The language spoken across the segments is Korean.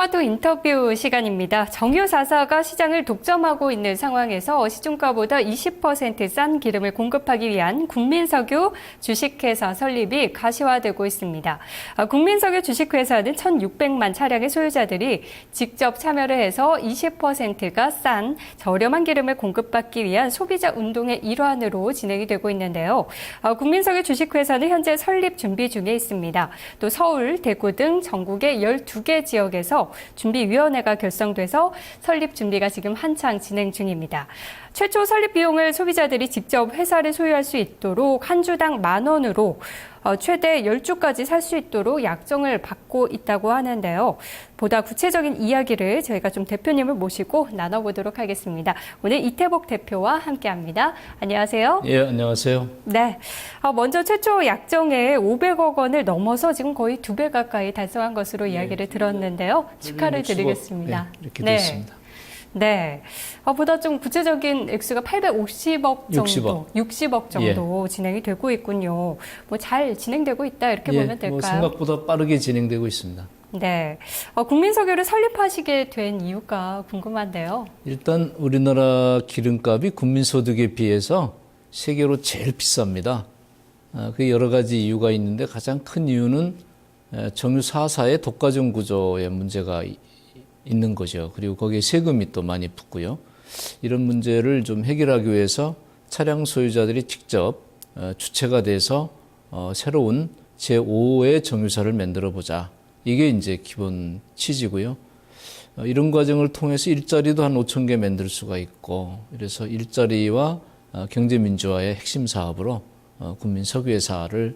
토마토 인터뷰 시간입니다. 정유 4사가 시장을 독점하고 있는 상황에서 시중가보다 20% 싼 기름을 공급하기 위한 국민석유 주식회사 설립이 가시화되고 있습니다. 국민석유 주식회사는 1,600만 차량의 소유자들이 직접 참여를 해서 20%가 싼 저렴한 기름을 공급받기 위한 소비자 운동의 일환으로 진행이 되고 있는데요. 국민석유 주식회사는 현재 설립 준비 중에 있습니다. 또 서울, 대구 등 전국의 12개 지역에서 준비위원회가 결성돼서 설립 준비가 지금 한창 진행 중입니다. 최초 설립 비용을 소비자들이 직접 회사를 소유할 수 있도록 한 주당 10,000원으로 최대 10주까지 살 수 있도록 약정을 받고 있다고 하는데요. 보다 구체적인 이야기를 저희가 좀 대표님을 모시고 나눠보도록 하겠습니다. 오늘 이태복 대표와 함께합니다. 안녕하세요. 예, 안녕하세요. 네, 먼저 최초 약정에 500억 원을 넘어서 지금 거의 2배 가까이 달성한 것으로 이야기를 들었는데요. 축하를 드리겠습니다. 네, 이렇게 됐습니다. 네. 보다 좀 구체적인 액수가 850억 정도, 60억 정도 진행이 되고 있군요. 뭐 잘 진행되고 있다 이렇게 보면 될까요? 생각보다 빠르게 진행되고 있습니다. 네. 국민석유를 설립하시게 된 이유가 궁금한데요. 일단 우리나라 기름값이 국민소득에 비해서 세계로 제일 비쌉니다. 그 여러 가지 이유가 있는데 가장 큰 이유는 정유 4사의 독과점 구조의 문제가 있는 거죠. 그리고 거기에 세금이 또 많이 붙고요. 이런 문제를 좀 해결하기 위해서 차량 소유자들이 직접 주체가 돼서 새로운 제5의 정유사를 만들어 보자. 이게 이제 기본 취지고요. 이런 과정을 통해서 일자리도 한 5,000개 만들 수가 있고, 그래서 일자리와 경제 민주화의 핵심 사업으로 국민석유회사를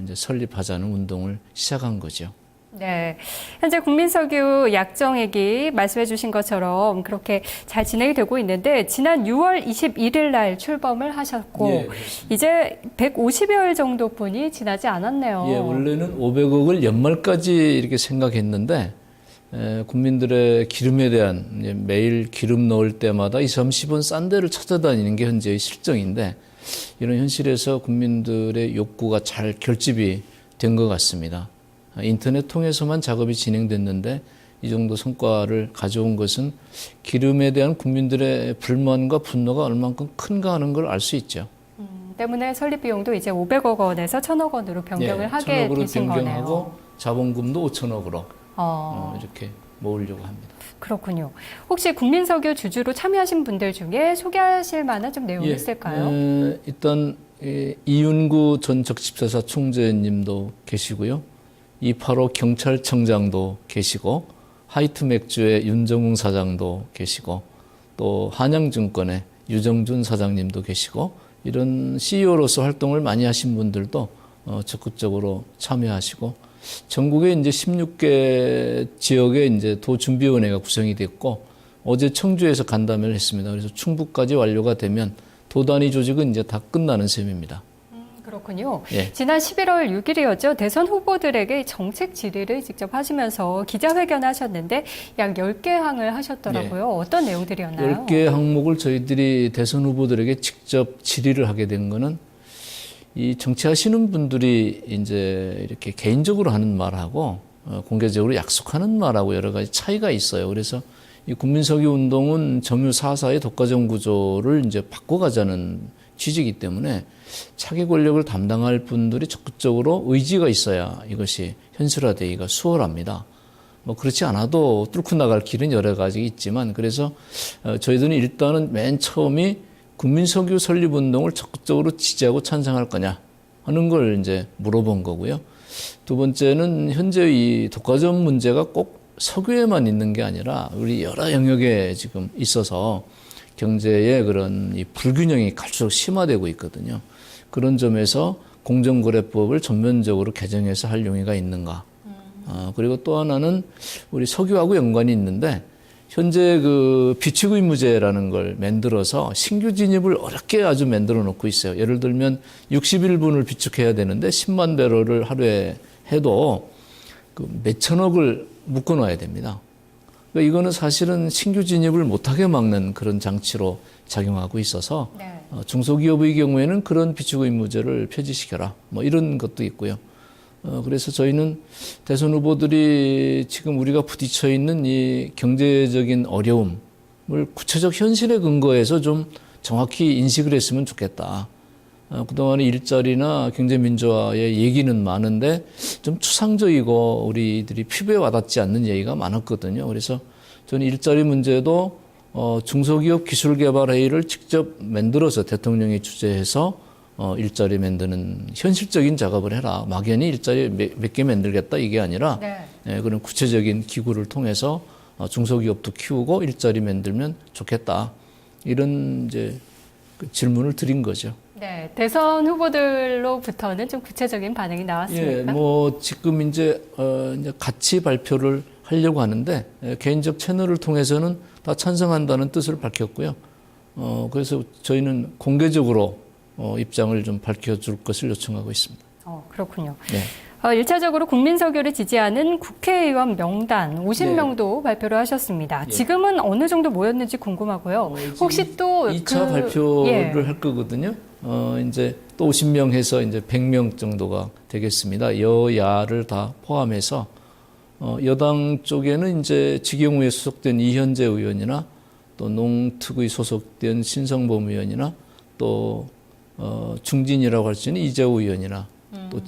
이제 설립하자는 운동을 시작한 거죠. 네, 현재 국민석유 약정액이 말씀해 주신 것처럼 그렇게 잘 진행이 되고 있는데 지난 6월 21일 날 출범을 하셨고 예, 이제 150여일 정도뿐이 지나지 않았네요. 예, 원래는 500억을 연말까지 이렇게 생각했는데 국민들의 기름에 대한 매일 기름 넣을 때마다 2, 30원 싼 데를 찾아다니는 게 현재의 실정인데 이런 현실에서 국민들의 욕구가 잘 결집이 된 것 같습니다. 인터넷 통해서만 작업이 진행됐는데 이 정도 성과를 가져온 것은 기름에 대한 국민들의 불만과 분노가 얼만큼 큰가 하는 걸 알 수 있죠. 때문에 설립 비용도 이제 500억 원에서 1,000억 원으로 변경을 하게 되신 거네요. 변경하고 자본금도 5천억으로 이렇게 모으려고 합니다. 그렇군요. 혹시 국민석유 주주로 참여하신 분들 중에 소개하실 만한 좀 내용이 있을까요? 일단 이윤구 전 적십사사 총재님도 계시고요. 285 경찰청장도 계시고 하이트 맥주의 윤정웅 사장도 계시고 또 한양증권의 유정준 사장님도 계시고 이런 CEO로서 활동을 많이 하신 분들도 적극적으로 참여하시고 전국에 이제 16개 지역에 이제 도준비위원회가 구성이 됐고 어제 청주에서 간담회를 했습니다. 그래서 충북까지 완료가 되면 도 단위 조직은 이제 다 끝나는 셈입니다. 그렇군요. 예. 지난 11월 6일이었죠. 대선 후보들에게 정책 질의를 직접 하시면서 기자회견 하셨는데 약 10개 항을 하셨더라고요. 예. 어떤 내용들이었나요? 10개 항목을 저희들이 대선 후보들에게 직접 질의를 하게 된 거는 이 정치하시는 분들이 이제 이렇게 개인적으로 하는 말하고 공개적으로 약속하는 말하고 여러 가지 차이가 있어요. 그래서 이 국민석유 운동은 정유 4사의 독과점 구조를 이제 바꿔가자는 취지이기 때문에 차기 권력을 담당할 분들이 적극적으로 의지가 있어야 이것이 현실화되기가 수월합니다. 뭐 그렇지 않아도 뚫고 나갈 길은 여러 가지 있지만 그래서 저희들은 일단은 맨 처음이 국민석유 설립 운동을 적극적으로 지지하고 찬성할 거냐 하는 걸 이제 물어본 거고요. 두 번째는 현재 이 독과점 문제가 꼭 석유에만 있는 게 아니라 우리 여러 영역에 지금 있어서 경제의 그런 이 불균형이 갈수록 심화되고 있거든요. 그런 점에서 공정거래법을 전면적으로 개정해서 할 용의가 있는가. 그리고 또 하나는 우리 석유하고 연관이 있는데 현재 그 비축 의무제라는 걸 만들어서 신규 진입을 어렵게 아주 만들어 놓고 있어요. 예를 들면 61분을 비축해야 되는데 10만 배럴을 하루에 해도 그 몇천억을 묶어 놔야 됩니다. 그러니까 이거는 사실은 신규 진입을 못하게 막는 그런 장치로 작용하고 있어서 중소기업의 경우에는 그런 비축 의무제를 폐지시켜라. 뭐 이런 것도 있고요. 그래서 저희는 대선 후보들이 지금 우리가 부딪혀 있는 이 경제적인 어려움을 구체적 현실에 근거해서 좀 정확히 인식을 했으면 좋겠다. 그동안의 일자리나 경제 민주화의 얘기는 많은데 좀 추상적이고 우리들이 피부에 와닿지 않는 얘기가 많았거든요. 그래서 저는 일자리 문제도 중소기업 기술개발회의를 직접 만들어서 대통령이 주재해서 일자리 만드는 현실적인 작업을 해라. 막연히 일자리 몇 개 만들겠다 이게 아니라 그런 구체적인 기구를 통해서 중소기업도 키우고 일자리 만들면 좋겠다. 이런 이제 그 질문을 드린 거죠. 네, 대선 후보들로부터는 좀 구체적인 반응이 나왔습니까? 뭐 지금 이제 같이 발표를 하려고 하는데 개인적 채널을 통해서는 다 찬성한다는 뜻을 밝혔고요. 그래서 저희는 공개적으로 입장을 좀 밝혀줄 것을 요청하고 있습니다. 그렇군요. 네. 1차적으로 국민서교를 지지하는 국회의원 명단 50명도 발표를 하셨습니다. 지금은 어느 정도 모였는지 궁금하고요. 혹시 또 2차 발표를 할 거거든요. 이제 또 50명 해서 이제 100명 정도가 되겠습니다. 여야를 다 포함해서 여당 쪽에는 이제 직영우에 소속된 이현재 의원이나 또 농특위 소속된 신성범 의원이나 또 중진이라고 할 수 있는 이재호 의원이나 또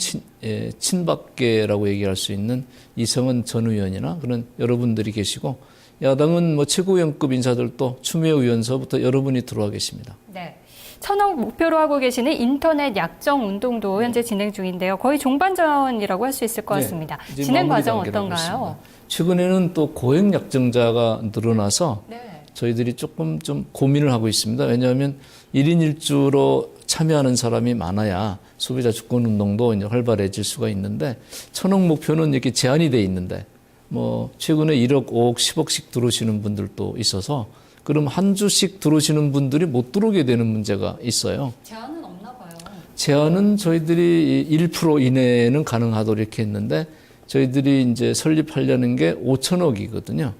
친박계라고 얘기할 수 있는 이성은 전 의원이나 그런 여러분들이 계시고 야당은 뭐 최고위원급 인사들도 추미애 의원서부터 여러분이 들어와 계십니다. 네. 1,000억 목표로 하고 계시는 인터넷 약정 운동도 현재 진행 중인데요. 거의 종반전이라고 할 수 있을 것 같습니다. 진행 과정 어떤가요? 최근에는 또 고액 약정자가 늘어나서 저희들이 조금 좀 고민을 하고 있습니다. 왜냐하면 1인 1주로 참여하는 사람이 많아야 소비자 주권 운동도 이제 활발해질 수가 있는데 1,000억 목표는 이렇게 제한이 돼 있는데 뭐 최근에 1억, 5억, 10억씩 들어오시는 분들도 있어서 그럼 한 주씩 들어오시는 분들이 못 들어오게 되는 문제가 있어요. 제한은 없나 봐요. 제한은 저희들이 1% 이내에는 가능하도록 이렇게 했는데 저희들이 이제 설립하려는 게 5천억이거든요.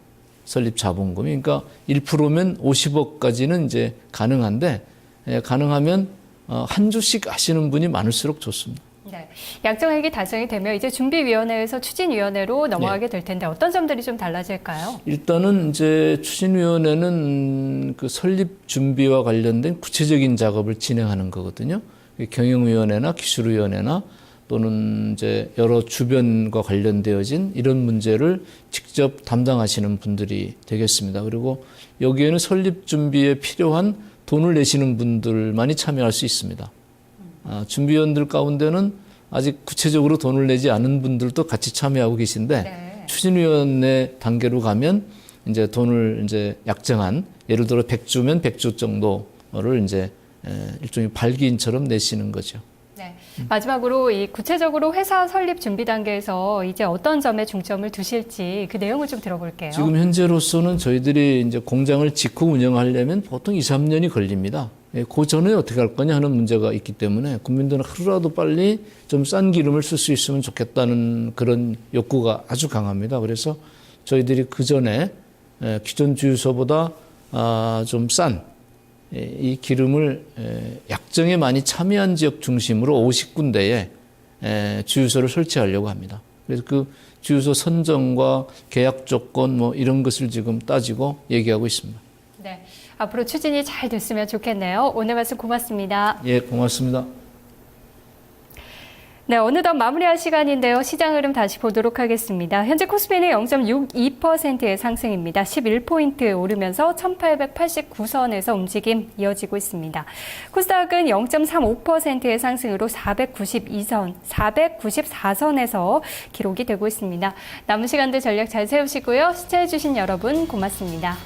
설립 자본금이. 그러니까 1%면 50억까지는 이제 가능한데 가능하면 한 주씩 하시는 분이 많을수록 좋습니다. 네. 약정액이 달성이 되면 이제 준비위원회에서 추진위원회로 넘어가게 될 텐데 어떤 점들이 좀 달라질까요? 일단은 이제 추진위원회는 그 설립 준비와 관련된 구체적인 작업을 진행하는 거거든요. 경영위원회나 기술위원회나 또는 이제 여러 주변과 관련되어진 이런 문제를 직접 담당하시는 분들이 되겠습니다. 그리고 여기에는 설립 준비에 필요한 돈을 내시는 분들만이 참여할 수 있습니다. 준비위원들 가운데는 아직 구체적으로 돈을 내지 않은 분들도 같이 참여하고 계신데 추진위원회 단계로 가면 이제 돈을 이제 약정한 예를 들어 100주면 100주 정도를 이제 일종의 발기인처럼 내시는 거죠. 네. 마지막으로 이 구체적으로 회사 설립 준비 단계에서 이제 어떤 점에 중점을 두실지 그 내용을 좀 들어볼게요. 지금 현재로서는 저희들이 이제 공장을 짓고 운영하려면 보통 2, 3년이 걸립니다. 그 전에 어떻게 할 거냐 하는 문제가 있기 때문에 국민들은 하루라도 빨리 좀 싼 기름을 쓸 수 있으면 좋겠다는 그런 욕구가 아주 강합니다. 그래서 저희들이 그 전에 기존 주유소보다 좀 싼 이 기름을 약정에 많이 참여한 지역 중심으로 50군데에 주유소를 설치하려고 합니다. 그래서 그 주유소 선정과 계약 조건 뭐 이런 것을 지금 따지고 얘기하고 있습니다. 네, 앞으로 추진이 잘 됐으면 좋겠네요. 오늘 말씀 고맙습니다. 예, 고맙습니다. 네, 어느덧 마무리할 시간인데요. 시장 흐름 다시 보도록 하겠습니다. 현재 코스피는 0.62%의 상승입니다. 11포인트 오르면서 1889선에서 움직임 이어지고 있습니다. 코스닥은 0.35%의 상승으로 494선에서 기록이 되고 있습니다. 남은 시간들 전략 잘 세우시고요. 시청해주신 여러분 고맙습니다.